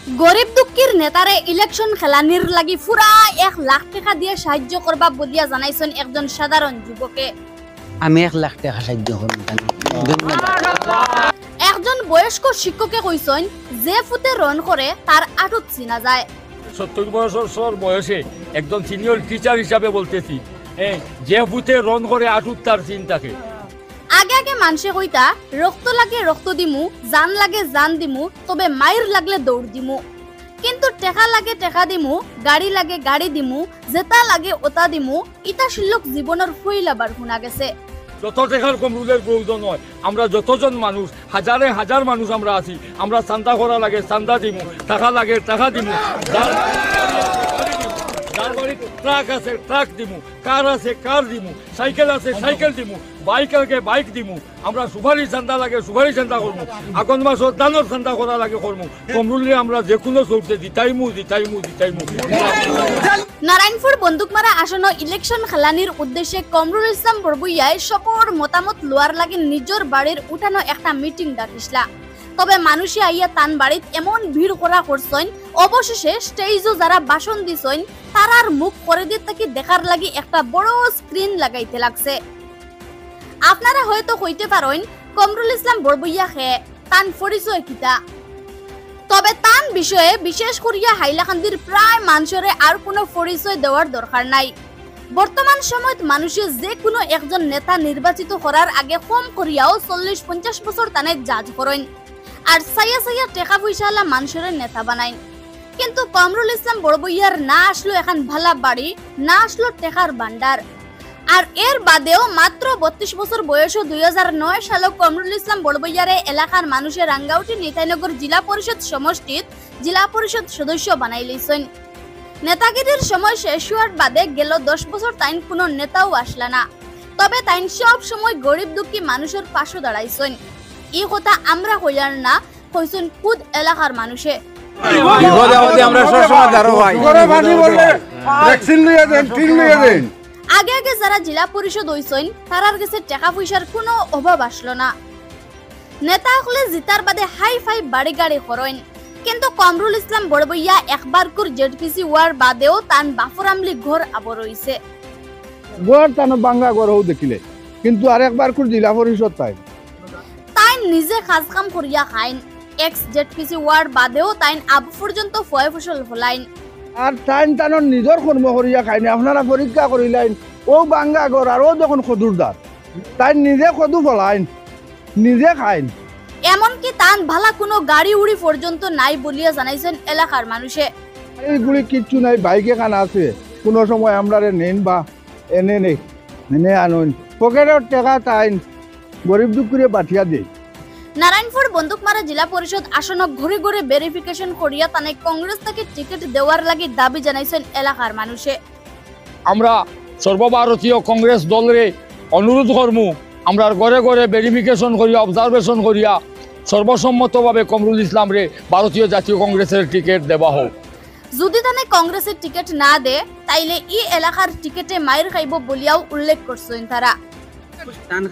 গরিব দুঃখীর নেতারে ইলেকশন খেলানির লাগি পুরা 1 লাখ টাকা দিয়ে সাহায্য করবা বলিয়া জানাইছেন একজন সাধারণ যুবকে। আমি 1 লাখ টাকা সাহায্য করব। একজন বয়স্ক শিক্ষকে কইছেন যে ফুতে রন করে তার আটুত চিনা যায়। 70 বছর বয়সে একজন সিনিয়র টিচার হিসাবে বলতেছি, যে ফুতে রন করে আটুত তার চিন্তাকে। আগে আগে মানুষে কইতা রক্ত লাগে রক্ত দিমু, জান লাগে জান দিমু, তবে মায়ের লাগলে দৌড় দিমু। কিন্তু টেকা লাগে টেকা দিমু, গাড়ি লাগে গাড়ি দিমু, যেটা লাগে ওটা দিমু, ইটা শিল্লক জীবনের ফইলাবার শুনা গেছে। যত টাকার কমরুলের প্রয়োজন হয়, আমরা যতজন মানুষ, হাজারে হাজার মানুষ আমরা আছি, আমরা চান্দা করা লাগে চান্দা দিমু, টাকা লাগে টাকা দিমু, যার বাড়িতে ট্রাক আছে ট্রাক দিমু, কার আছে কার দিমু, সাইকেল আছে সাইকেল দিমু, বাইক লাগে বাইক দিমু। আমরা সুপারি চান্দা লাগে সুপারি চান্দা করবো, আগন মাসের দানোর চান্দা করা লাগে করবো। কমরুলে আমরা যে কোনো চলতে দিতাইমু দিতাইমু দিতাইমু। নারায়ণপুর বন্দুকমারা আসন ইলেকশন খেলানির উদ্দেশ্যে কমরুল ইসলাম বরবুইয়ায় সকল মতামত লোয়ার লাগে নিজের বাড়ির উঠানো একটা মিটিং ডাকিসলা। তবে মানুষে আইয়া তান বাড়িত এমন ভিড় করা করছেন, অবশেষে স্টেজও যারা ভাষণ দিছেন তারার মুখ করে দিয়ে তাকে দেখার লাগি একটা বড় স্ক্রিন লাগাইতে লাগছে। আপনারা হয়তো কইতে পারেন কমরুল ইসলাম বরবুইয়া খে তান পরিচয় কিতা, তবে তান বিষয়ে বিশেষ করিয়া হাইলাকান্দির প্রায় মানুষের আর কোনো পরিচয় দেওয়ার দরকার নাই। বর্তমান সময়ত মানুষে যে কোনো একজন নেতা নির্বাচিত করার আগে কম করিয়াও 40-50 বছর তানে জাজ করেন আর সাইয়া সাইয়া টাকা পয়সাওয়ালা মানুষের নেতা বানাইন। কিন্তু কমরুল ইসলাম বড়বইয়ার না আসলো এখন ভালা বাড়ি, না আসলো টেকার ভান্ডার। আর এর বাদেও মাত্র 32 বছর বয়সে 2009 সালে কমরুল ইসলাম বড়বইয়ারে এলাকার মানুষের রাঙ্গাউটি নিতাইনগর জেলা পরিষদ সমষ্টিত জেলা পরিষদ সদস্য বানাই লইছেন। নেতাগিরির সময় শেষ হওয়ার বাদে গেল 10 বছর তাইন কোনো নেতাও আসলা না, তবে তাইন সব সময় গরিব দুঃখী মানুষের পাশে দাঁড়াইছেন। এই কথা আমরা কইয়ার না, কইছেন খুদ এলাকার মানুষে। আগে আগে যারা জেলা পরিষদ হইছেন তারার কাছে টাকা পয়সার কোনো অভাব আসলো না। নেতা হলে জিতার বাদে হাই ফাই বাড়ি গাড়ি করেন, কিন্তু কমরুল ইসলাম বড়বইয়া একবার কুর জেডপিসি ওয়ার বাদেও তান বাফরামলি ঘর আবর হইছে। ঘর তান বাঙ্গা ঘর হও দেখিলে, কিন্তু আরেকবার কুর জেলা পরিষদ তাই নিজে কাজ কাম করিয়া খাইন। এক্স জেডপিসি ওয়ার বাদেও তাইন আব পর্যন্ত ফয় ফসল ফলাইন আর তাইন তানোর নিজের কর্ম করিয়া খাইনি। আপনারা পরীক্ষা করিলেন ও বাঙ্গা ঘর আর ও যখন খদুরদার তাই নিজে খদু ফলাইন নিজে খাইন। এমনকি তান ভালা কোনো গাড়ি উড়ি পর্যন্ত নাই বলিয়া জানাইছেন এলাকার মানুষে। এইগুলি কিচ্ছু নাই, বাইকে খান আছে, কোনো সময় আমরা নেন বা এনে নেই এনে আনুন পকেটের টাকা তাইন গরিব দুঃখীরে পাঠিয়া দেয়। নারায়ণপুর বন্দুকমারা জেলা পরিষদ আসন ঘুরে ঘুরে ভেরিফিকেশন করিয়া তানে কংগ্রেস থেকে টিকিট দেওয়ার লাগি দাবি জানাইছেন এলাকার মানুষে। আমরা সর্বভারতীয় কংগ্রেস দলরে অনুরোধ করমু, আমরা ঘরে ঘরে ভেরিফিকেশন করিয়া অবজারভেশন করিয়া সর্বসম্মতভাবে কমরুল ইসলামরে ভারতীয় জাতীয় কংগ্রেসের টিকিট দেওয়া হোক। যদি তানে কংগ্রেসের টিকিট না দে তাইলে ই এলাকার টিকিটে মাইর খাইব বলিয়াও উল্লেখ করছেন তারা।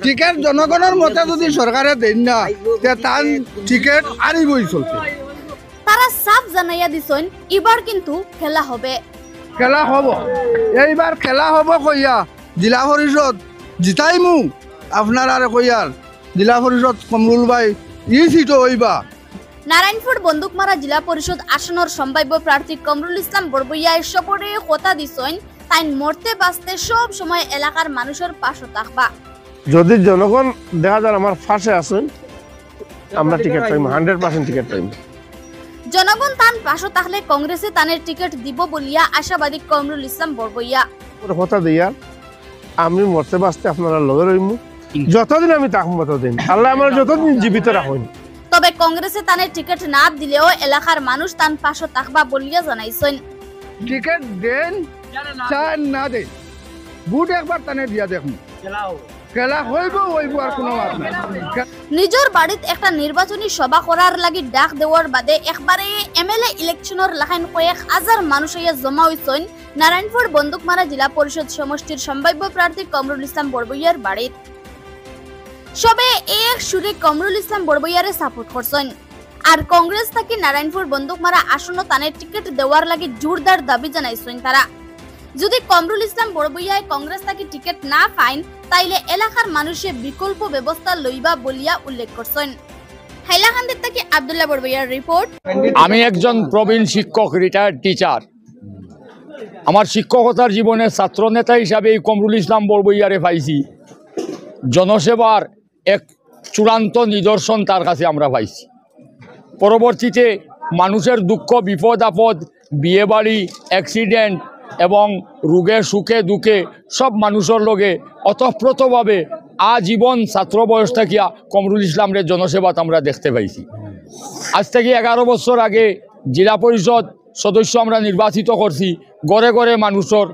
টিকিট জনগণের মতে যদি সরকারে দেন না তার টিকিট আরিবই চলছে। তারা সাফ জানাইয়া দিছেন এবার কিন্তু খেলা হবে। খেলা হব, এইবার খেলা হব কইয়া জেলা পরিষদ জিতাইমু আপনারা কইয়ার জেলা পরিষদ কমরুল ভাই ই সিটো হইবা। নারায়ণপুর বন্দুকমারা জেলা পরিষদ আসনের সম্ভাব্য প্রার্থী কমরুল ইসলাম বড়বইয়া সপরে কথা দিছেন তাই মরতে বাঁচতে সব সময় এলাকার মানুষের পাশে থাকবা। যদি জনগণ দেখা যায় আমার পাশে আছেন আমরা টিকিট পাইম, 100% টিকিট পাইম। জনগণ তান পাশে থাকলে কংগ্রেসে তানের টিকিট দিব বলিয়া আশাবাদী কমরুল ইসলাম বড়বইয়া। কথা দিয়া আমি মরতে বাঁচতে আপনারা লগে রইমু, যতদিন আমি থাকবো ততদিন, আল্লাহ আমার যতদিন জীবিত রাখুন। তবে কংগ্রেসে তানের টিকিট না দিলেও এলাকার মানুষ তান পাশে থাকবা বলিয়া জানাইছেন। টিকিট দেন চান না দেন, বুট একবার তানে দিয়া দেখুন খেলা হইব হইব আর কোনো মাত নাই। নিজের বাড়িতে একটা নির্বাচনী সভা করার লাগি ডাক দেওয়ার বাদে একবারে এমএলএ ইলেকশনের লাখান কয়েক হাজার মানুষ হইয়া জমা হইছেন নারায়ণপুর বন্দুকমারা জেলা পরিষদ সমষ্টির সম্ভাব্য প্রার্থী কমরুল ইসলাম বড়বইয়ার বাড়িত। সবে এক সুরে কমরুল ইসলাম বড়বইয়ারে সাপোর্ট করছেন। আর কংগ্রেস থাকি নারায়ণপুর বন্দুকমারা আসন্ন তানে টিকিট দেওয়ার লাগি জোরদার দাবি জানাইছেন তারা। যদি কমরুল ইসলাম বড়বইয়ায় কংগ্রেস থাকি টিকিট না পাইন তাইলে এলাকার মানুষে বিকল্প ব্যবস্থা লইবা বলিয়া উল্লেখ করছেন। হাইলাকান্দির থাকি আব্দুল্লাহ বড়বইয়ার রিপোর্ট। আমি একজন প্রবীণ শিক্ষক, রিটায়ার্ড টিচার। আমার শিক্ষকতার জীবনে ছাত্র নেতা হিসাবে এই কমরুল ইসলাম বড়বইয়ারে পাইছি। জনসেবার এক চূড়ান্ত নিদর্শন তার কাছে আমরা পাইছি। পরবর্তীতে মানুষের দুঃখ, বিপদ আপদ, বিয়েবাড়ি, অ্যাক্সিডেন্ট এবং রোগে সুখে দুঃখে সব মানুষের লগে অতঃপ্রতভাবে আজীবন ছাত্র বয়স থাকিয়া কমরুল ইসলামের জনসেবাত আমরা দেখতে পাইছি। আজ থেকে 11 বছর আগে জেলা পরিষদ সদস্য আমরা নির্বাচিত করছি। গড়ে গড়ে মানুষের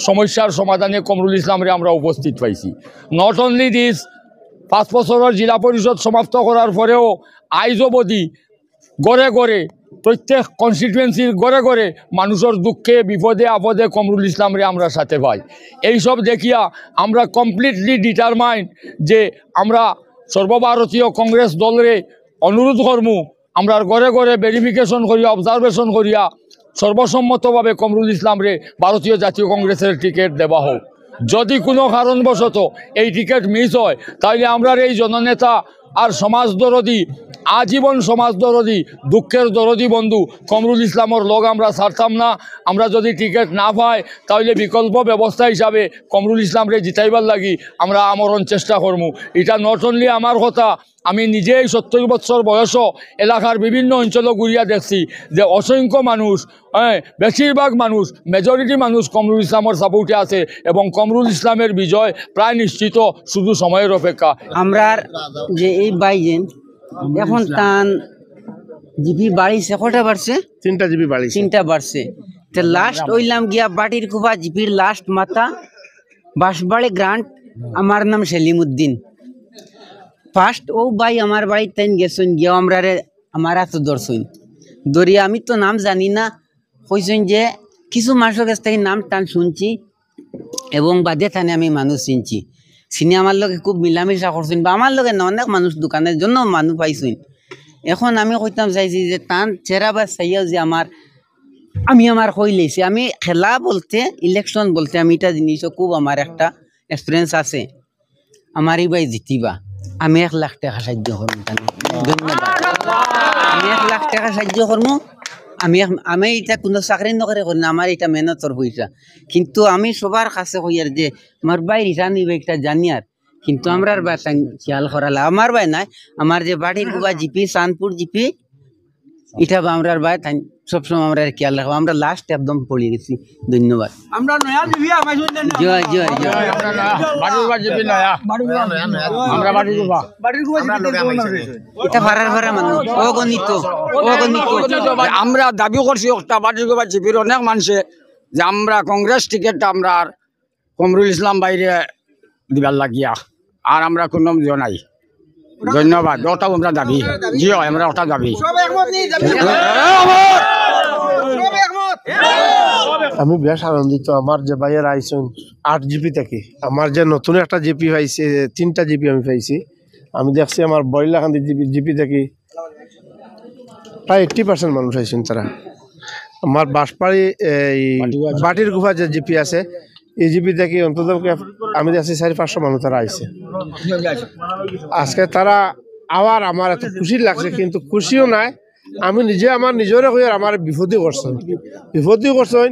সমস্যার সমাধানে কমরুল ইসলামরে আমরা উপস্থিত পাইছি। নট অনলি দিস, 5 বছরের জেলা পরিষদ সমাপ্ত করার পরেও আইজ অবধি গড়ে গড়ে প্রত্যেক কনস্টিটুয়েন্সির গড়ে গড়ে মানুষের দুঃখে বিপদে আপদে কমরুল ইসলামরে আমরা সাথে পাই। এইসব দেখিয়া আমরা কমপ্লিটলি ডিটারমাইন্ড যে আমরা সর্বভারতীয় কংগ্রেস দলরে অনুরোধ করমু আমরা গড়ে গড়ে ভেরিফিকেশন করিয়া অবজারভেশন করিয়া সর্বসম্মতভাবে কমরুল ইসলামরে ভারতীয় জাতীয় কংগ্রেসের টিকিট দেওয়া হোক। যদি কোনো কারণবশত এই টিকিট মিস হয় তাহলে আমরা এই জননেতা আর সমাজ দরদি, আজীবন সমাজ দরদি, দুঃখের দরদি বন্ধু কমরুল ইসলামর লগ আমরা ছাড়তাম না। আমরা যদি টিকিট না পাই তাহলে বিকল্প ব্যবস্থা হিসাবে কমরুল ইসলামরে জিতাইবার লাগি আমরা আমরণ চেষ্টা করবো। এটা নট অনলি আমার কথা, আমি নিজেই 70 বছর বয়সও এলাকার বিভিন্ন অঞ্চল ঘুরিয়া দেখছি যে অসংখ্য মানুষ, বেশিরভাগ মানুষ, মেজরিটি মানুষ কমরুল ইসলামের সাপোর্টে আছে এবং কমরুল ইসলামের বিজয় প্রায় নিশ্চিত, শুধু সময়ের অপেক্ষা। আমরা যে এই বাইজেন এখন তান জিপি বাড়িছে, কটা বাড়ছে? 3টা জিপি বাড়ি, 3টা বাড়ছে। তো লাস্ট ওইলাম গিয়া বাটির কুফা জিপির লাস্ট মাথা বাঁশবাড়ি গ্রান্ট। আমার নাম সেলিমউদ্দিন। ফার্স্ট ও ভাই আমার বাড়ির তাইন গেছেন গিয়া আমরা আমার এত দর্শন দরিয়া আমি তো নাম জানি না, কইছেন যে কিছু মানুষের কাছ থেকে নাম টান শুনছি এবং বাদে থানে আমি মানুষ চিনছি। চিনি আমার লগে খুব মিলামিশা করছেন বা আমার লগে না অনেক মানুষ দোকানের জন্য মানুষ পাইছেন। এখন আমি কইতাম চাইছি যে টান চেরা বা চাইয়াও যে আমি কই লেছি আমি খেলা বলতে, ইলেকশন বলতে আমি এটা জিনিসও খুব আমার একটা এক্সপিরিয়েন্স আছে। আমার এই ভাই জিতিবা, আমি 1 লাখ টাকা সাহায্য করবো। ধন্যবাদ। আমি 1 লাখ টাকা সাহায্য করবো। আমি এটা কোনো চাকরি নকরে করি না, আমার এটা মেহনতর পয়সা। কিন্তু আমি সবার কাছে কই আর যে আমার ভাই রিটার্ন নিবে একটা জানি আর, কিন্তু আমরা খেয়াল করালা আমার ভাই নাই, আমার যে বাড়ির গুবা জিপি চাঁদপুর জিপি এটা আমরা ভাই সবসময় আমরা খেয়াল রাখবো। আমরা লাস্ট একদম পড়ে গেছি। ধন্যবাদ। জয় জয় জয়। এটা ভাড়ার ভাড়া মানুষ অগণিত অগণিত। আমরা দাবি করছি একটা বাড়ির গোবা জিপির অনেক মানুষে যে আমরা কংগ্রেস টিকিটটা আমরা কমরুল ইসলাম বাইরে দিবার লাগিয়া আর আমরা কোনো নাই। ধন্যবাদ। ওটাও আমরা দাবি, জি হয় আমরা ওটা দাবি। আমি বেশ আনন্দিত। আমার যে ভাইয়ের আইসন 8 জিপি থেকে, আমার যে নতুন একটা জিপি পাইছে, 3টা জিপি আমি পাইছি। আমি দেখছি আমার বইলাকান্দি জিপি থেকে প্রায় 80% মানুষ আইসেন তারা। আমার বাঁশবাড়ি এই বাটির গুফা যে জিপি আছে এই জিপি থেকে অন্তত আমি দেখছি 400-500 মানুষ তারা আইছে আজকে। তারা আবার আমার এত খুশি লাগছে, কিন্তু খুশিও নাই। আমি নিজে আমার নিজরে কই আমার বিপদই করছেন।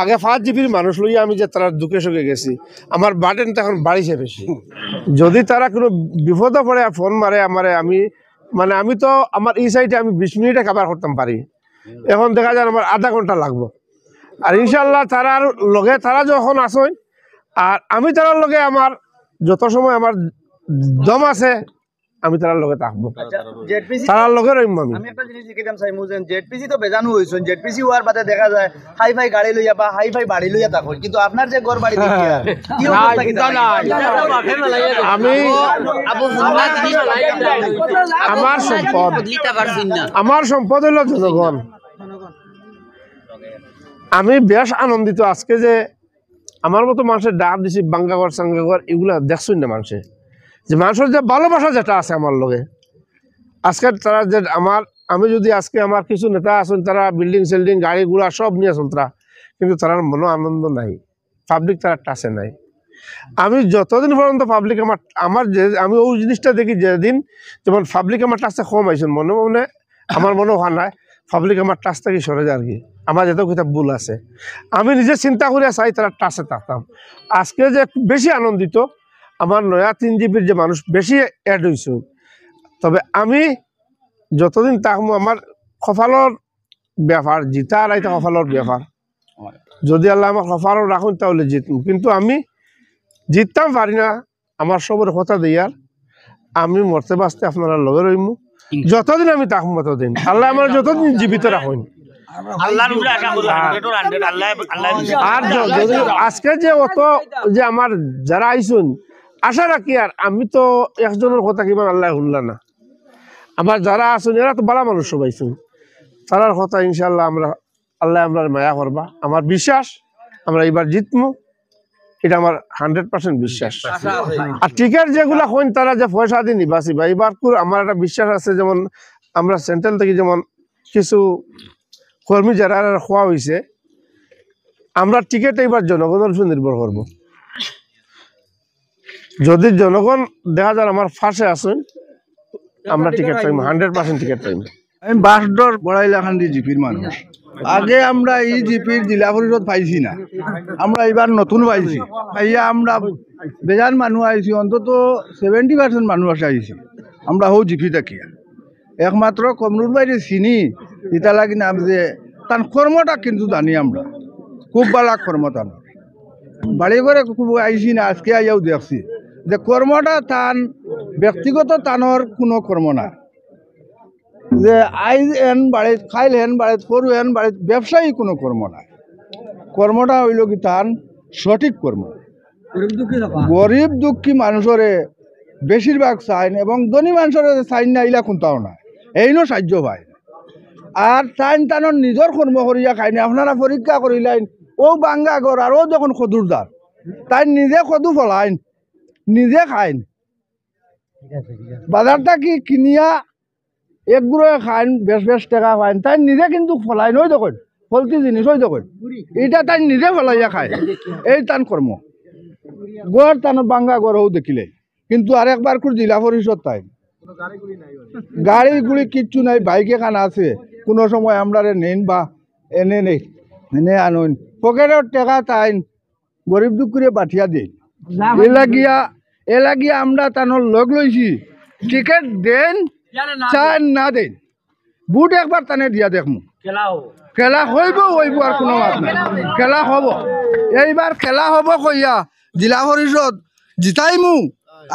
আগে 5 জিপির মানুষ লইয়া আমি যে তারা দুঃখে সুখে গেছি, আমার বার্ডেনটা এখন বাড়িছে বেশি। যদি তারা কোনো বিপদে পড়ে ফোন মারে আমারে, আমি তো আমার এই সাইডে আমি 20 মিনিটে কাভার করতাম পারি, এখন দেখা যায় আমার আধা ঘন্টা লাগবো। আর ইনশাল্লাহ তারার লগে তারা যখন আসেন আর আমি তারার লগে আমার যত সময় আমার দম আছে আমি তারার লগে থাকবো, তারার লগে রইম। আমি একটা জিনিস জিজ্ঞাসা চাইমু যে জেডপিসি তো বেজানো হইছেন, জেডপিসি হওয়ার বাদে দেখা যায় হাই ফাই গাড়ি লইয়া বা হাই ফাই বাড়ি লইয়া থাকো, কিন্তু আপনার যে ঘর বাড়ি দেখিয়া কি অবস্থা কি আমি আমার সম্পদ হলো জনগণ। আমি বেশ আনন্দিত আজকে যে আমার মতো মানুষের ডাক দিছি, বাঙ্গাঘর সাঙ্গাঘর এগুলা দেখছই না মানুষের যে মানুষের যে ভালোবাসা যেটা আছে আমার লগে। আজকে তারা যে আমার আমি যদি আজকে আমার কিছু নেতা আছেন তারা বিল্ডিং সেল্ডিং গাড়ি ঘোড়া সব নিয়ে চলতরা, কিন্তু তার মনো আনন্দ নাই, পাবলিক তারা টাচে নাই। আমি যতদিন পর্যন্ত পাবলিক আমার যে আমি ওই জিনিসটা দেখি, যেদিন যেমন পাবলিক আমার টাচটা কম আইসেন মনে মনে আমার মনে হয় না পাবলিক আমার টাচ থেকে সরে যায় আর কি, আমার যেহেতু কিতাব ভুল আছে। আমি নিজে চিন্তা করে চাই তারা টাচে থাকতাম। আজকে যে বেশি আনন্দিত আমার নয়া 3 জিবির যে মানুষ বেশি অ্যাড হয়েছে, তবে আমি যতদিন থাকবো আমার কপালর ব্যাপার, জিতা আর আইতা কপালর ব্যাপার। যদি আল্লাহ আমার কপালও রাখুন তাহলে জিতব, কিন্তু আমি জিততাম পারি না। আমার সবর কথা দিয়ার আমি মরতে বাঁচতে আপনারা লগে রইমু, যতদিন আমি থাকবো ততদিন আল্লাহ আমার যতদিন জীবিত রাখুন। আর যদি আজকে যে অত যে আমার যারা আইসুন আশা রাখি, আর আমি তো একজনের কথা কিমান আল্লাহ শুনলা না, আমার যারা আছেন এরা তো ভালো মানুষ সবাই শুন, তারার কথা ইনশাল্লাহ আমরা আল্লাহ আমরা মায়া করবা। আমার বিশ্বাস আমরা এবার জিতমু, এটা আমার 100% বিশ্বাস। আর টিকেট যেগুলা হইন তারা যে পয়সা দিয়ে নিবাসি বা এবার আমার একটা বিশ্বাস আছে, যেমন আমরা সেন্ট্রাল থেকে যেমন কিছু কর্মী যারা খোয়া হয়েছে, আমরা টিকিট এবার জনগণের উপর নির্ভর করব। যদি জনগণ দেখা যায় আমার ফাঁসে আসেন, আমরা টিকিট পাইব, 100% টিকিট পাইব। আমি বাসডর বড়াইলাখান্দি জিপির মানুষ। আগে আমরা এই জিপির জেলা পরিষদ পাইছি না, আমরা এবার নতুন পাইছি। পাইয়া আমরা বেজান মানুষ আইছি, অন্তত 70% মানুষ আইছি আমরা হো জিপি থাকিয়া। একমাত্র কমরুল বাইরে চিনি এটা লাগি নাম যে তার কর্মটা কিন্তু জানি আমরা, খুব ভালো কর্ম তার বাড়ি করে খুব আইছি না, আজকে আইয়াও দেখছি যে কর্মটা তান ব্যক্তিগত তানোর কোনো কর্ম না, যে আইজ এন বাড়িত খাইল হেন বাড়িত করু হেন বাড়িত ব্যবসায়ী কোনো কর্ম নাই। কর্মটা হইল কি তান সঠিক কর্ম। গরিব দুঃখী মানুষরে বেশিরভাগ চাইন এবং ধনী মানুষের চাইন না, ইলা কোনটাও না, এইনো সাহায্য পায়। আর টাইন টানোর নিজের কর্ম করিয়া খাইনি, আপনারা পরীক্ষা করিলেন ও বাঙ্গা গড় আর ও যখন খদুরদার তাই নিজে খদু ফলাইন, নিজে খাইন, বাজারটা কি কিনিয়া একগুলো খাইন, বেশ টাকা খাইন, তাই নিজে কিন্তু ফলাইন। ওই দেখুন ফলতি জিনিস, ওই দেখুন এটা তাই নিজে ফলাইয়া খায়, এই তান কর্ম। গড় টানোর বাঙ্গা গড়ও দেখিলে, কিন্তু আর একবার করে জেলা পরিষদ তাই গাড়ি গুড়ি কিচ্ছু নাই, বাইকে খানা আছে, কোনো সময় আমরা নেন বা এনে নেই এনে আনুন, পকেটের টাকা তাইন গরিব দুঃখীরে পাঠিয়া দিন। এলাগিয়া আমরা তানোর লগ লইছি, টিকিট দেন চান না দেন, বুট একবার টানে দিয়া দেখমু, খেলা হইব আর কোনো মাত নাই, খেলা হব। এইবার খেলা হব কইয়া জেলা পরিষদ জিতাইমু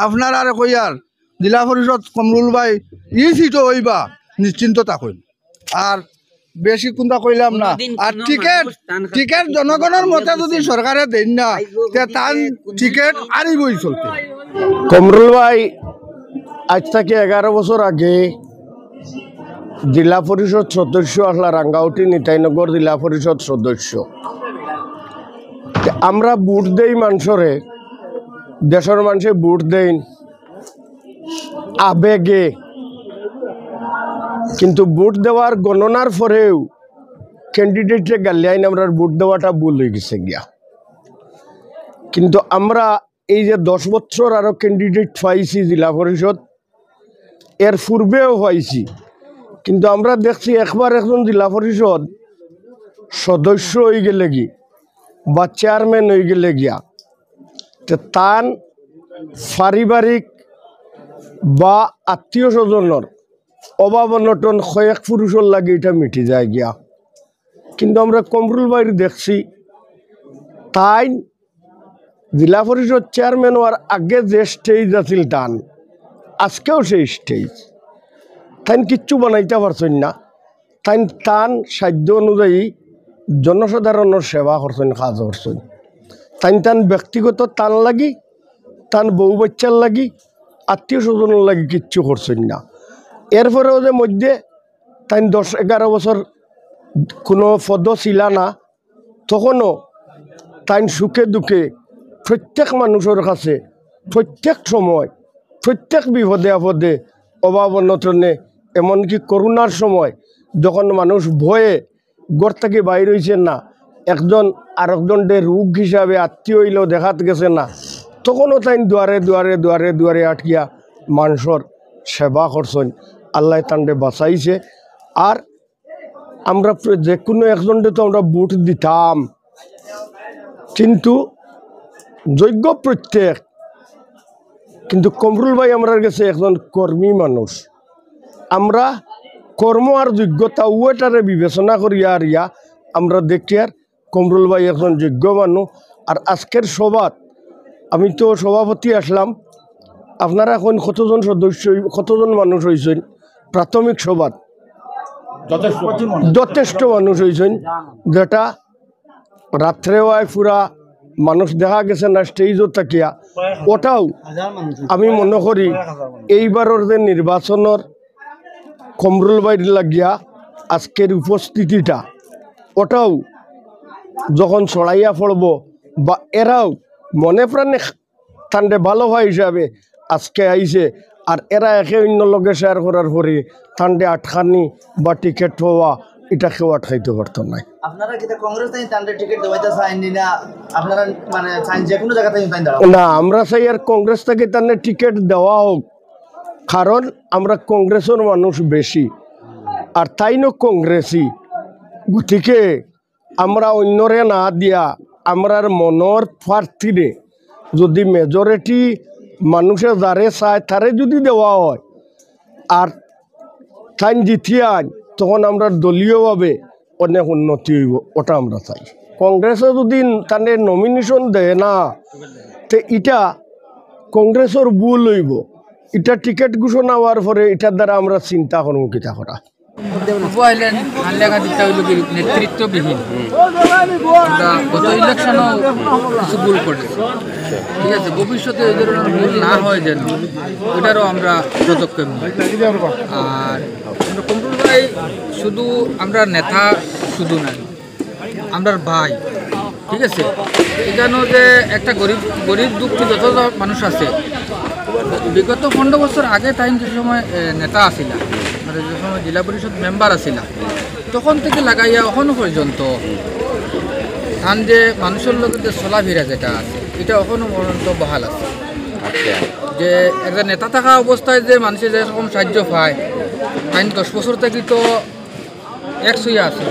আপনার আর কইয়ার জেলা পরিষদ কমরুল ভাই ই সিটও হইবা নিশ্চিন্ত থাকুন। আর বেশি কোনটা কইলাম না। আর টিকেট জনগণের মতে যদি সরকারে দেন না, তার টিকেট আরিবই চলতে। কমরুল ভাই আজ থেকে 11 বছর আগে জেলা পরিষদ সদস্য আসলা, রাঙ্গাউটি নিতাইনগর জেলা পরিষদ সদস্য। আমরা ভোট দেই মানুষরে, দেশের মানুষে ভোট দেন আবেগে, কিন্তু ভোট দেওয়ার গণনার পরেও ক্যান্ডিডেটে গালিয়াইন আমরা ভোট দেওয়াটা ভুল হয়ে গেছে গিয়া। কিন্তু আমরা এই যে 10 বছর আরো ক্যান্ডিডেট পাইছি জেলা পরিষদ, এর পূর্বেও পাইছি, কিন্তু আমরা দেখছি একবার একজন জেলা পরিষদ সদস্য হয়ে গেলে কি বা চেয়ারম্যান হয়ে গেলে গিয়া তান পারিবারিক বা আত্মীয় স্বজনের অভাব অনটন কয়েক পুরুষের লাগে এটা মিটে যায় গিয়া। কিন্তু আমরা কমরুল ভাইয়ের দেখছি তাই জেলা পরিষদ চেয়ারম্যান হওয়ার আগে যে স্টেজ আছিল টান, আজকেও সেই স্টেজ। তাই কিচ্ছু বানাইতে পারছেন না, তাই টান সাধ্য অনুযায়ী জনসাধারণের সেবা করছেন, কাজ করছেন। তাই টান ব্যক্তিগত টান লাগি, টান বউ বাচ্চার লাগি, আত্মীয় স্বজনের লাগি কিচ্ছু করছেন না। এরপরেও যে মধ্যে তাই 10-11 বছর কোনো পদ ছিল না, তখনও তাই সুখে দুঃখে প্রত্যেক মানুষের কাছে প্রত্যেক সময় প্রত্যেক বিপদে আপদে অভাব অনটনে এমনকি করোনার সময় যখন মানুষ ভয়ে ঘর থেকে বাইর হয়েছেন না, একজন আরেকজনকে রোগ হিসাবে আত্মীয় হইলেও দেখাত গেছে না, তখনও তাই দুয়ারে দুয়ারে দুয়ারে দুয়ারে আটকিয়া মানুষের সেবা করছেন। আল্লাহ তান্ডে বাঁচাইছে। আর আমরা যে কোনো একজনকে তো আমরা ভোট দিতাম, কিন্তু যোগ্য প্রত্যেক, কিন্তু কমরুল ভাই আমার কাছে একজন কর্মী মানুষ। আমরা কর্ম আর যোগ্যতা উভয়টারে বিবেচনা করিয়া আর আমরা দেখি আর কমরুল ভাই একজন যোগ্য মানুষ। আর আজকের সভাত আমি তো সভাপতি আসলাম, আপনারা এখন কতজন সদস্য কতজন মানুষ হয়েছেন? প্রাথমিক সভাত যথেষ্ট মানুষ হয়েছেন, যেটা রাত্রেও পুরা মানুষ দেখা গেছে না স্টেজও থাকিয়া। ওটাও আমি মনে করি এইবারের যে নির্বাচনের কমরুল ভাইর লাগিয়া আজকের উপস্থিতিটা, ওটাও যখন ছড়াইয়া পড়ব বা এরাও মনে প্রাণে তান্ডে ভালো হয় হিসাবে আজকে আইছে, আর এরা একে অন্য লগে শেয়ার করার পরে তান্ডে আটকানি বা টিকিট হওয়া এটা কেউ আটকাইতে পারত না। আপনারা কি কংগ্রেস তাই তান্ডে টিকিট দেওয়াইতে চাইনি না? আপনারা মানে চাই যে কোনো জায়গাতে তাই দাঁড়াও না, আমরা চাই আর কংগ্রেস থেকে তান্ডে টিকিট দেওয়া হোক, কারণ আমরা কংগ্রেসের মানুষ বেশি আর তাই না কংগ্রেসই। গতিকে আমরা অন্যরে না দিয়া আমরার মনের প্রার্থীরে যদি মেজরিটি মানুষে যারে চায় তারে যদি দেওয়া হয় আর তাই জিতিয়া তখন আমরা দলীয়ভাবে অনেক উন্নতি হইব, ওটা আমরা চাই। কংগ্রেসে যদি তাদের নমিনেশন দেয় না, তো এটা কংগ্রেসের ভুল হইব। এটা টিকিট ঘোষণা হওয়ার পরে এটার দ্বারা আমরা চিন্তা করবো কিতা করা। নেতৃত্ববিহীন আমরা গত ইলেকশনও কিছু ভুল করেছি, ঠিক আছে। ভবিষ্যতে এই ধরনের ভুল না হয় যেন ওটারও আমরা পদক্ষেপ নিই। আর কমরুল ভাই শুধু আমরা নেতা শুধু নাই, আমরা ভাই, ঠিক আছে। এখানেও যে একটা গরিব দুঃখী যত মানুষ আছে, বিগত 15 বছর আগে তাই যে সময় নেতা আসিল, মানে যে সময় জেলা পরিষদ মেম্বার আসিল, তখন থেকে লাগাইয়া এখনো পর্যন্ত ধান যে মানুষের লোকের যে চলাফেরা যেটা আছে এটা এখনো পর্যন্ত বহাল আছে। যে একটা নেতা থাকা অবস্থায় যে মানুষের যেরকম সাহায্য পায়, তাই 10 বছর থেকে তো এক শুয়ে আছে,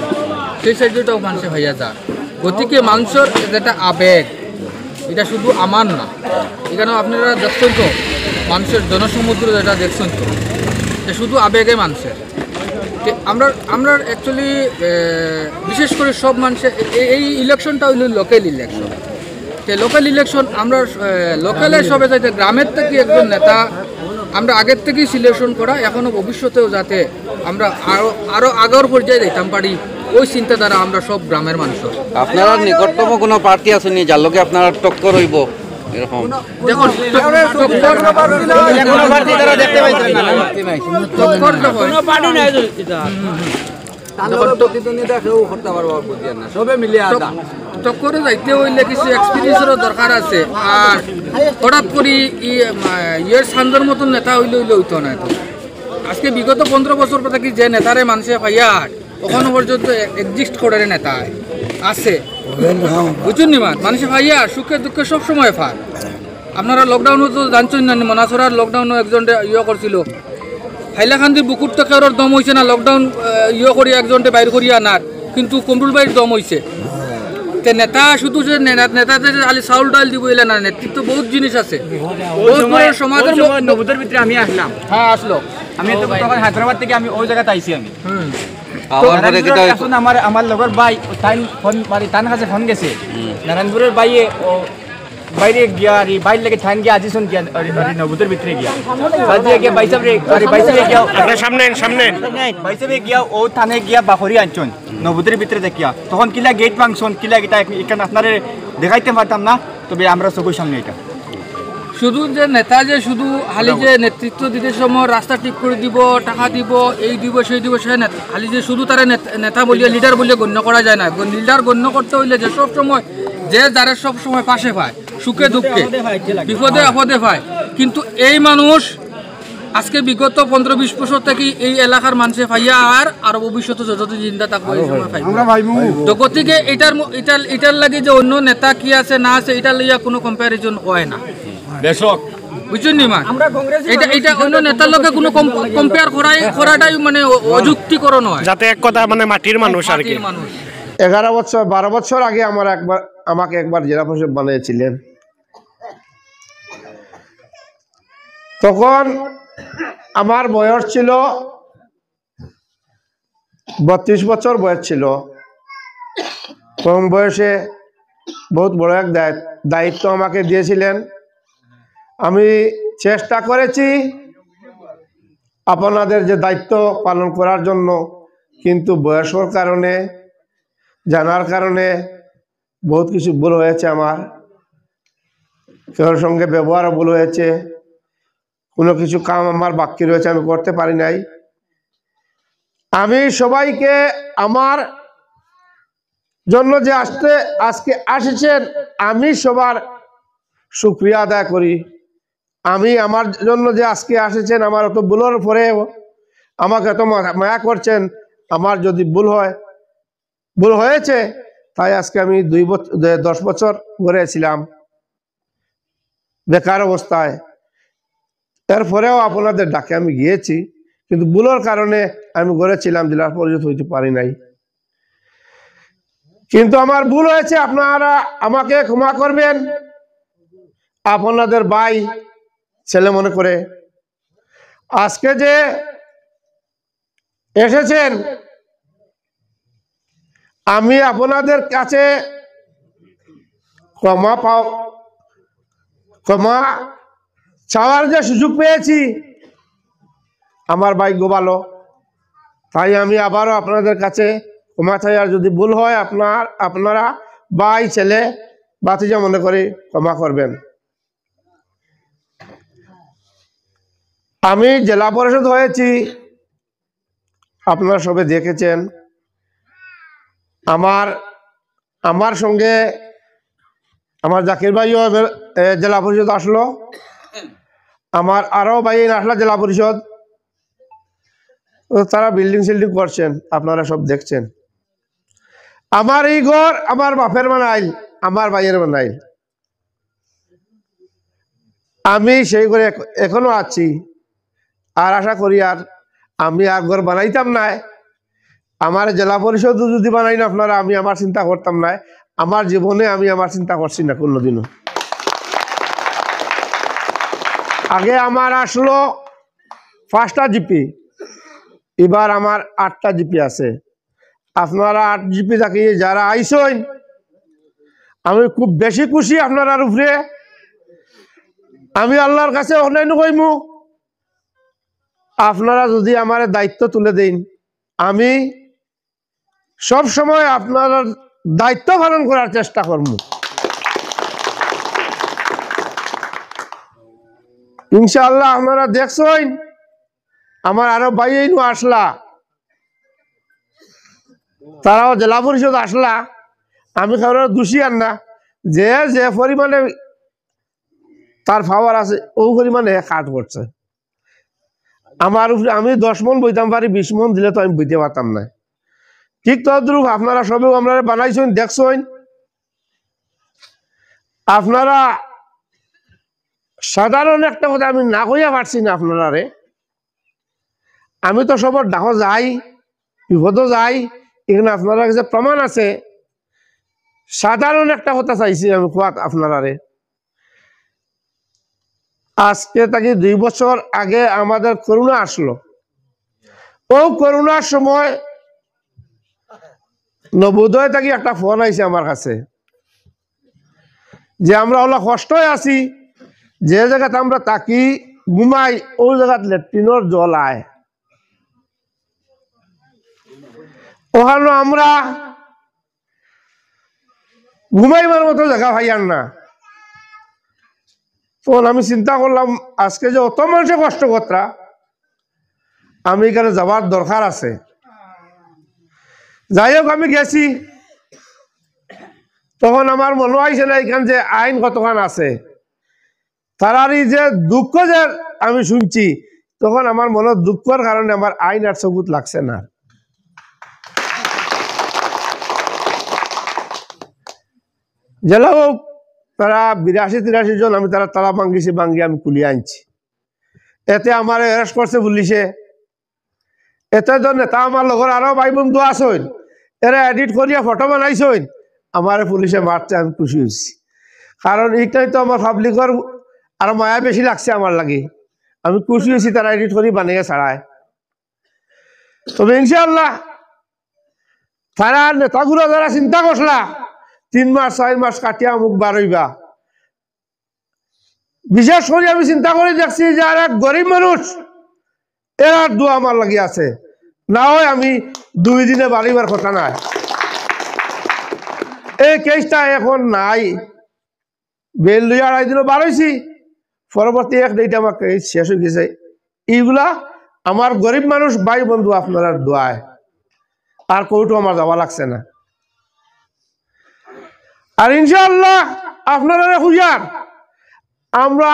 সেই সাহায্যটাও মানুষে হইয়া যায়। গতিকে মানুষের যেটা আবেগ, এটা শুধু আমার না, এখানেও আপনারা দেখছেন তো মানুষের জনসমুদ্র যেটা দেখছেন তো, শুধু আবেগে মানুষের। আমরা অ্যাকচুয়ালি বিশেষ করে সব মানুষের এই ইলেকশনটা হইল লোকাল ইলেকশন। লোকাল ইলেকশন আমরা লোকালে সবে যাতে গ্রামের থেকে একজন নেতা আমরা আগের থেকেই সিলেকশন করা, এখনও ভবিষ্যতেও যাতে আমরা আরও আগের পর্যায়ে যেতাম পারি, ওই চিন্তাধারা আমরা সব গ্রামের মানুষ। আপনার নিকটতম কোনো প্রার্থী আসেনি যার লগে আপনার টক্কর হইব এরকম? দেখুন, টক্করে যাইতে হইলে কিছু এক্সপিরিয়েন্সেরও দরকার আছে। আর হঠাৎ করে ইয়ের সান্দার মতন নেতা হইলে হইতো না। তো আজকে বিগত 15 বছর পর থেকে যে নেতারে মানুষে পাইয়া ওখানে পর্যন্ত এক্সিস্ট করে নেতা আছে, বুঝুন নি মানুষে ভাইয়া সুখে দুঃখে সবসময় পায়। আপনারা লকডাউনও তো জানছেন না, মনাসরার লকডাউনও একজন করছিল, হাইলাকান্দির বুকুর তো কেউর দম হয়েছে না, লকডাউন করি একজনকে বাইর করিয়া আনার, কিন্তু কমরুল ভাইয়ের দম হয়েছে। তে নেতা শুধু যে নেতাতে খালি চাউল ডাল দিব এলে না, নেতৃত্ব বহুত জিনিস আছে। সমাজের নবুদের ভিতরে আমি আসলাম, হ্যাঁ আসলো, আমি তখন হায়দ্রাবাদ থেকে আমি ওই জায়গাতে আইছি। আমি এখন আমার লগর ভাই তান কাছে ফোন গেছে, নারায়ণপুরের বাইয়ে ও বাইরে গিয়া আর বাইর লেগে থান গিয়া আজি শুন গিয়া নবুদের ভিতরে গিয়া গিয়া বাইসাবে গিয়া বাইসাবে গিয়া ও থানে গিয়া বাহরি আনছন নবুদের ভিতরে দেখিয়া, তখন কিলা গেট ভাঙছন কিলা গিটা এখানে আপনারে দেখাইতে পারতাম না, তবে আমরা চোখের সামনে এটা শুধু যে নেতা যে শুধু খালি যে নেতৃত্ব দিতে সময় রাস্তা ঠিক করে দিব, টাকা দিব, এই দিব সেই দিব, সে খালি যে শুধু তারা নেতা বলিয়া লিডার বলিয়া গণ্য করা যায় না। লিডার গণ্য করতে হইলে যে সব সময় যে যারা সব সময় পাশে পায়, সুখে দুঃখে বিপদে আপদে পায়, কিন্তু এই মানুষ আজকে বিগত 15-20 বছর থেকে এই এলাকার মানুষে পাইয়া আর ভবিষ্যতে যত চিন্তা থাকবো এই সময় পাইব। তো গতিকে এটার লাগে যে অন্য নেতা কি আছে না আছে এটা লইয়া কোনো কম্পারিজন হয় না বেশক বুঝছেন নি মা এটা অন্য নেতার লগে কোনো কম্পেয়ার করাটাই মানে অযুক্তিকর নয়, যাতে এক কথা মানে মাটির মানুষ আর কি। 11 বছর 12 বছর আগে আমাকে একবার জেলা পরিষদ বানিয়েছিলেন। তখন আমার বয়স ছিল 32 বছর বয়স ছিল। কম বয়সে বহুত বড় এক দায়িত্ব আমাকে দিয়েছিলেন। আমি চেষ্টা করেছি আপনাদের যে দায়িত্ব পালন করার জন্য, কিন্তু বয়সের কারণে জানার কারণে বহুত কিছু ভুল হয়েছে। আমার কেউর সঙ্গে ব্যবহারও ভুল হয়েছে, কোনো কিছু কাম আমার বাকি রয়েছে আমি করতে পারি নাই। আমি সবাইকে আমার জন্য যে আজকে আসেছেন আমি সবার শুকরিয়া আদায় করি। আমি আমার জন্য যে আজকে আসেছেন, আমার অত ভুলের পরে আমাকে এত মায়া করছেন। আমার যদি ভুল হয়েছে তাই আজকে আমি 10 বছর ঘরে ছিলাম বেকার অবস্থায়। এরপরেও আপনাদের ডাকে আমি গিয়েছি, কিন্তু ভুলের কারণে আমি ঘরে ছিলাম, জেলা পরিষদ হইতে পারি নাই। কিন্তু আমার ভুল হয়েছে, আপনারা আমাকে ক্ষমা করবেন। আপনাদের ভাই ছেলে মনে করে আজকে যে এসেছেন, আমি আপনাদের কাছে ক্ষমা চাওয়ার যে সুযোগ পেয়েছি, আমার ভাগ্য ভালো। তাই আমি আবারও আপনাদের কাছে ক্ষমা চাই। আর যদি ভুল হয় আপনারা ভাই ছেলে ভাতিজা মনে করে ক্ষমা করবেন। আমি জেলা পরিষদ হয়েছি, আপনারা সবে দেখেছেন। আমার সঙ্গে আমার জাকির ভাইও জেলা পরিষদ আসলো, আমার আরো ভাই আসলো জেলা পরিষদ। তারা বিল্ডিং করছেন, আপনারা সব দেখছেন। আমার এই ঘর আমার বাপের বানাইল, আমার ভাইয়ের বানাইল। আমি সেই ঘরে এখনো আছি, আর আশা করি আর আমি আর ঘর বানাইতাম না। আমার জেলা পরিষদ যদি বানাই না আপনারা, আমি আমার চিন্তা করতাম না। আমার জীবনে আমি আমার চিন্তা করছি না কোনোদিনও। আগে আমার আসলো 5টা জিপি, এবার আমার 8টা জিপি আছে। আপনারা 8 জিপি থাকি যারা আইসেন, আমি খুব বেশি খুশি আপনার উপরে। আমি আল্লাহর কাছে অন্যান্য কইমু, আপনারা যদি আমার দায়িত্ব তুলে দেন, আমি সব সময় আপনার দায়িত্ব পালন করার চেষ্টা করব। ইনশাআল্লাহ আপনারা দেখছেন, আমার আরো ভাই আসলা, তারাও জেলা পরিষদ আসলা। আমি কারোর দোষী আর না, যে পরিমাণে তার পাওয়ার আছে ও পরিমাণে কাজ করছে। আমার উপরে আমি 10 মন বইতাম পারি, 20 মন দিলে তো আমি বইতে পারতাম না। ঠিক তদ্রুপ আপনারা সবেও আপনারা বানাইছেন, দেখছেন। আপনারা সাধারণ একটা কথা আমি না কইয়া পারছি না আপনারা। আমি তো সবার ডাক যাই, বিপদও যাই, এখানে আপনারা কাছে প্রমাণ আছে। সাধারণ একটা কথা চাইছি আমি কোয়াত আপনারা। আজকে থেকে 2 বছর আগে আমাদের করোনা আসলো। ও করোনার সময় নবোদয় থেকে একটা ফোন আইছে আমার কাছে, যে আমরা ওলা কষ্টই আছি, যে জায়গাতে আমরা থাকি ঘুমাই ওই জায়গাত ল্যাট্রিনের জল আয়। ওখানে আমরা ঘুমাইবার মতো জায়গা ভাইয়ার না। তখন আমি চিন্তা করলাম, আজকে যে অত মানুষে কষ্ট করতা, আমি এখানে যাবার দরকার আছে। যাই হোক আমি গেছি। তখন আমার মনে হয়েছে না এখানে যে আইন কতখান আছে, তারারই যে দুঃখ যে আমি শুনছি, তখন আমার মনে দুঃখের কারণে আমার আইন আর সবুত লাগছে না। জেলাও তারা 82-83 জন আমি তারা তালা ভাঙ্গি আমি কুলিয়ে আনছি। এতে আমার অ্যারেস্ট করছে পুলিশে। এতে তো নেতা আমার লগর আরো ভাই বন্ধু আসইন, এরা এডিট করিয়া ফটো বানাইছইন, আমার পুলিশে মারছে, আমি খুশি হয়েছি। কারণ এইটাই তো আমার পাবলিকর আরো মায়া বেশি লাগছে আমার লাগে, আমি খুশি হয়েছি তারা এডিট করি বানিয়ে ছাড়ায়। তবে ইনশাআল্লাহ তারা নেতাগুলো যারা চিন্তা করলা 3 মাস 6 মাস কাটিয়া মুখ বারইবা, বিশেষ করে আমি চিন্তা করে দেখছি যে আর এক গরিব মানুষ এর দোয়া আমার লাগি আছে, না হয় আমি 2 দিনে বাড়িবার কথা নাই। এই কেসটা এখন নাই, বেল লইয়া 2.5 দিনও বার হয়েছি, পরবর্তী 1 ডেট আমার কেস শেষ হয়ে গেছে। এইগুলা আমার গরিব মানুষ ভাই বন্ধু আপনারা দোয়ায়, আর কোর্টও আমার যাওয়া লাগছে না। আর ইনশাআল্লাহ আপনারা খুঁজার আমরা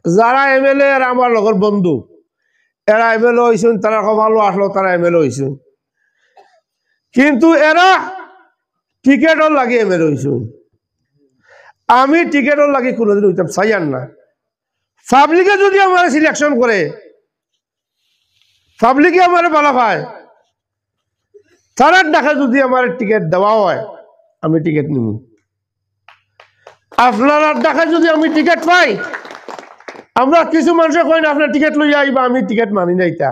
যারা এমএলএ আর আমার লগর বন্ধু এরা এমএলএ হয়েছেন, তারা খুব ভালো আসলো, তারা এমএলএ হয়েছেন, কিন্তু এরা টিকেটও লাগে এমএলএ হয়েছেন। আমি টিকেটও লাগে কোনোদিন হইতাম চাইয়ান না। পাবলিকে যদি আমার সিলেকশন করে, পাবলিকে আমার বলা পায়, তারা দেখা যদি আমার টিকিট দেওয়া হয় আমি টিকিট নিব। আপনারা দেখা যদি আমি টিকিট পাই, আমরা কিছু মানুষে কই না আপনার টিকিট লইয়া আইবা, আমি টিকিট মানি না। এটা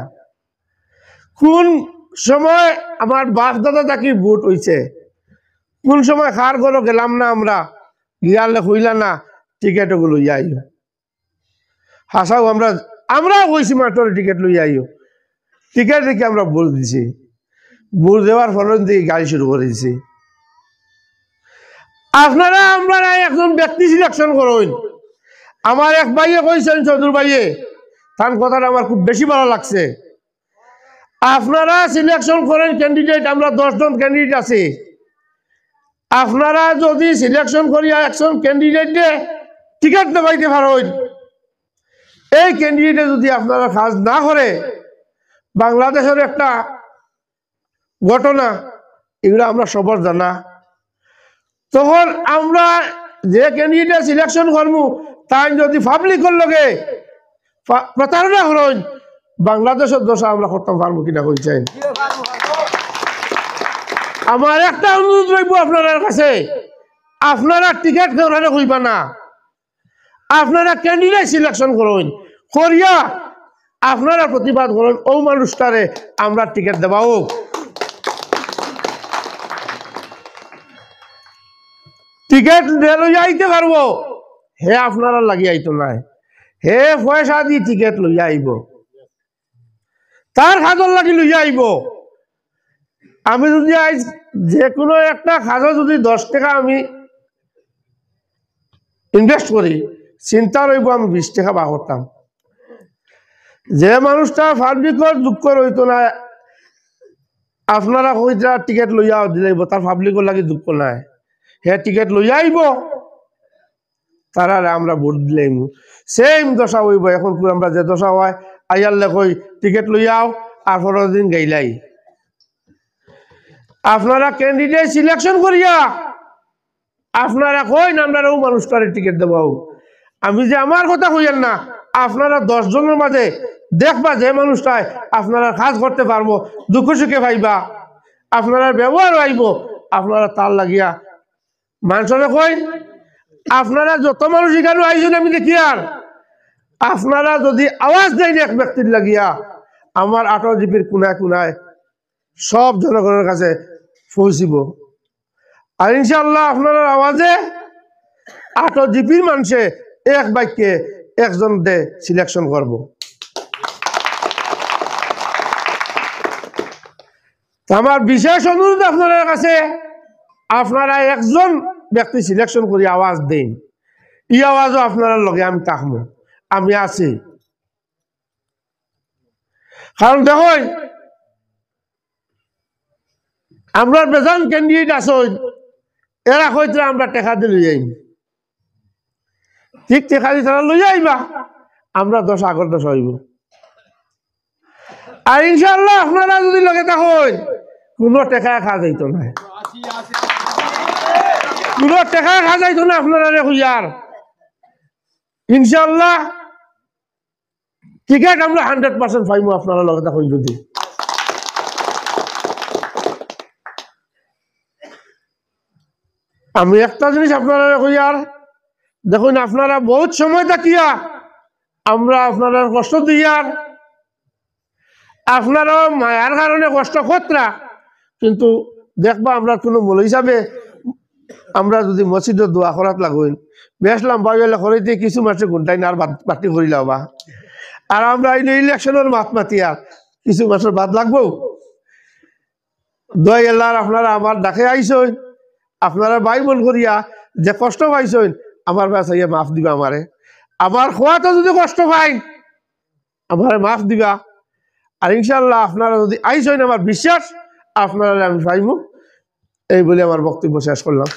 কোন সময় আমার বাপ দাদা থাকি ভোট হইছে, কোন সময় খার গরো গেলাম না, আমরা গিয়ালে হইলা না টিকিট গুলো লইয়া আইও। হাসাও আমরা কইছি মাত্র টিকিট লইয়া আইও, টিকিট দেখে আমরা ভোট দিছি, ভোট দেওয়ার ফলন দিয়ে গাড়ি শুরু করে দিছি। আপনারা আমরা একজন ব্যক্তি সিলেকশন করুন। আমার এক ভাইয়ে কইছেন, চৌধুরী ভাইয়ে, তার কথাটা আমার খুব বেশি ভালো লাগছে। আপনারা সিলেকশন করেন ক্যান্ডিডেট, আমরা 10 জন ক্যান্ডিডেট আছে, আপনারা যদি সিলেকশন করিয়া একজন ক্যান্ডিডেটে টিকিট দেবাইতে পারেন, এই ক্যান্ডিডেটে যদি আপনারা কাজ না করে, বাংলাদেশের একটা ঘটনা এগুলো আমরা সবার জানা, তখন আমরা যে ক্যান্ডিডেট সিলেকশন করবো তাই যদি পাবলিকের লগে প্রতারণা করেন, বাংলাদেশের দশা আমরা করতে পারবো কিনা কইছেন। আমার একটা অনুরোধ রইব আপনার কাছে, আপনারা টিকিট কেউরানে কইবা না, আপনারা ক্যান্ডিডেট সিলেকশন করুন, করিয়া আপনারা প্রতিবাদ করুন, ও মানুষটারে আমরা টিকিট দেবাও। টিকিট লইয়া আইতে পারবো, হে আপনারা লাগিয়ে আইতো নাই, হে পয়সা দিয়ে টিকিট লইয়া আইব, তার খাজর লাগি লইয়া আইব। আমি যদি আজ যে কোনো একটা খাজর যদি 10 টাকা আমি ইনভেস্ট করি, চিন্তা রইব আমি 20 টাকা বা করতাম। যে মানুষটা পাবলিকর দুঃখ রইতো না, আপনারা কইতা টিকিট লইয়া দিলাইব, তার পাবলিকর লাগি দুঃখ নাই, হে টিকিট লইয়া আইব, তারা আমরা ভোট দিলাইম। সেম দশা হইব এখন আমরা যে দশা হয়, আইয়ারলে কই টিকিট লইয়াও আর 15 দিন গাইলাই। আপনারা ক্যান্ডিডেট সিলেকশন করিয়া আপনারা কইন আমরা ও মানুষটারে টিকিট দেব। আমি যে আমার কথা কইয়েন না, আপনারা 10 জনের মাঝে দেখবা যে মানুষটায় আপনারা কাজ করতে পারবো, দুঃখ সুখে পাইবা, আপনারা ব্যবহার পাইব, আপনারা তার লাগিয়া মানুষরে কইন। আপনারা যত মানুষ এখানে আইছেন আমি দেখি, আর আপনারা যদি আওয়াজ দেন এক ব্যক্তির লাগিয়া, আমার 18 জিপির কোনায় কোনায় সব জনগণের কাছে পৌঁছিব। আর ইনশাআল্লাহ আপনার আওয়াজে 18 জিপির মানুষে এক বাক্যে একজন দে সিলেকশন করব। আমার বিশেষ অনুরোধ আপনার কাছে, আপনারা একজন ব্যক্তি সিলেকশন করে আওয়াজ দেন, এই আওয়াজও আপনার লগে আমি থাকবো, আমি আছি। কারণ দেখুন আমরা বেজান ক্যান্ডিডেট আসুন, এরা হয়তো আমরা টেকা দিয়ে লই যাইম, ঠিক টেকা দিয়ে তারা লই যাইবা, আমরা 10 আগর 10 হইব। আর ইনশাআল্লাহ আপনারা যদি লগে থাকেন কোনো টাকা খা যাইত না, কোনো টাকা খা যাইত না আপনারা হইয়ার ইনশাআল্লাহ টিকেট আমরা 100% পাইমু আপনারা লগে থাকেন। যদি আমি একটা জিনিস আপনারা হইয়ার দেখুন, আপনারা বহুত সময় থাকিয়া আমরা আপনারা কষ্ট দিয়ার, আপনারা মায়ার কারণে কষ্ট করতরা, কিন্তু দেখবা আমরা কোনো মূল হিসাবে আমরা যদি মসজিদে দোয়া করাত লাগুন বেশ লম্বা হইলে করাইতে কিছু মাসে ঘন্টায় না আর বাতি করি লাবা, আর আমরা এই ইলেকশনের মাত মাতিয়া কিছু মাসের বাদ লাগবো। দয় আল্লাহর আপনারা আমার ডাকে আইসন, আপনারা ভাই মন করিয়া যে কষ্ট পাইছেন আমার বাসাইয়া মাফ দিবা, আমারে আমার খোয়াতে যদি কষ্ট পাই আমারে মাফ দিবা। আর ইনশাআল্লাহ আপনারা যদি আইসেন আমার বিশ্বাস আপনারা আমি পাইমু। এই বলে আমার বক্তব্য শেষ করলাম।